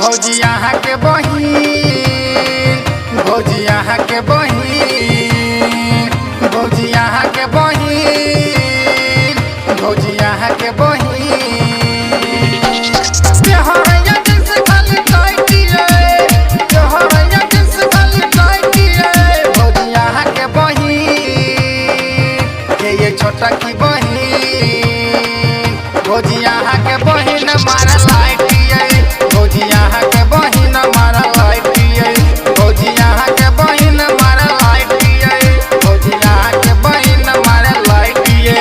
भौजी यहाँ के बहिन, भौजी यहाँ के बहिन, भौजी यहाँ के बहिन, भौजी यहाँ के बहिन। त्योहारैया जिस खाली टाइटी है, त्योहारैया जिस खाली टाइटी है, भौजी यहाँ के बहिन, ये छोटा की बहिन, भौजी यहाँ के बहिन मारा लाइटी है, भौजी यहाँ के बहिन मारा लाइटी है, भौजी यहाँ के बहिन मारा लाइटी है, भौजी यहाँ के बहिन मारा लाइटी है।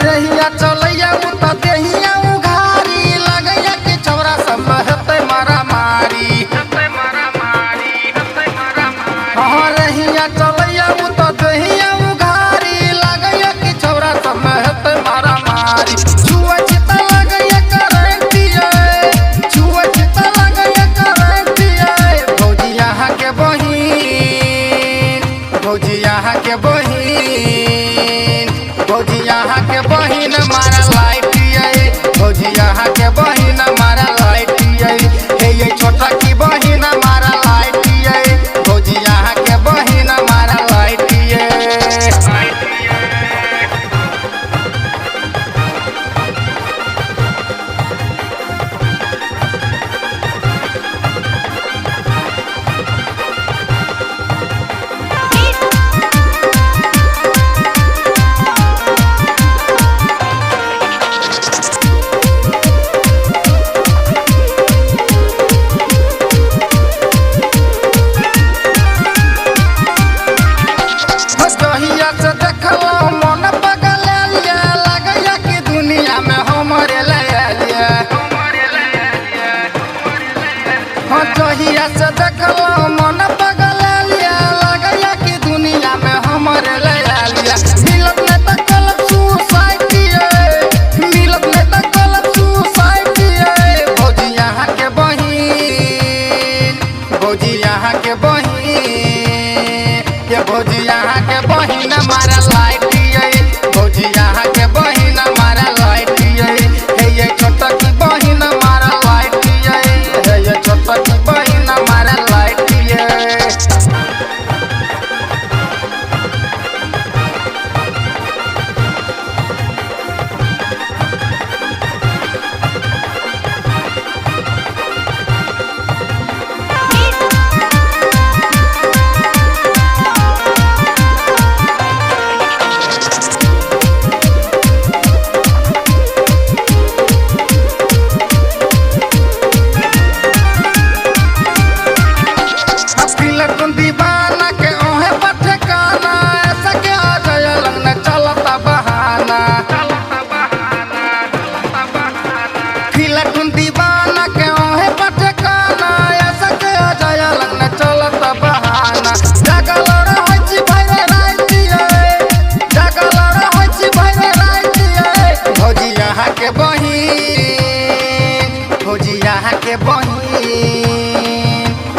रहिया चलैया उता देहिया उघारी लगैया के चौरा सब हेतै मारा मारी, हाँ रहिया चलैया उता देहिया उघारी लगैया के चौरा सब हेतै मारा मारी। छुआ चिता लगैया करंटी है, छुआ चिता लगैया करंटी है, भौजी यहाँ के बहिन, भौजी यहाँ के बहिन, भौजी यहाँ के बहिन मारा लाइटी है, भौजी यहाँ के बहिन मारा लाइटी है, हे ये छोटा की बहिन मारा लाइटी है, भौजी यहाँ के बहिन मारा लाइटी है। जहिया से देखलो मन पगलिया लगैया कि दुनिया में हमरे लिया, हाँ जहिया से देखलो मन पगलिया लगैया कि दुनिया में हमरे लिया। मिलत में त कलब सुसाइटी है, मिलत में त कलब सुसाइटी है, भौजी यहाँ के बहिन, भौजी यहाँ के बहिन, ये भौजी यहाँ के बहिन मारा लाइटी है, भौजी यहाँ के बहिन मारा लाइटी है, हे ये छोटा की बहिन मारा लाइटी है, हे ये छोटा की बहिन मारा लाइटी है। दीवाना के ओहे पठकाना ऐसा के आ जाए लगना चलता बहाना, खिलटुन दीवाना के ओहे पठकाना ऐसा के आ जाए लगना चलता बहाना। जगलड़ होय छी भइले राइती है, जगलड़ होय छी भइले राइती है, भौजी यहाँ के बहिन, भौजी यहाँ के बहिन,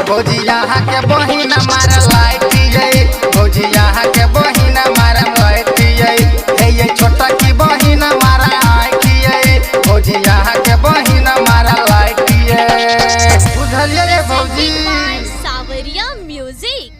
भौजी यहाँ के बहिन मारा लाइटी है, भौजी यहाँ के बहिन मारा लाइटी है, हे ये छोटा की बहिन मारा आइटी है, भौजी यहाँ के बहिन मारा लाइटी है। बुझलिए रे भौजी। सावरिया म्यूजिक।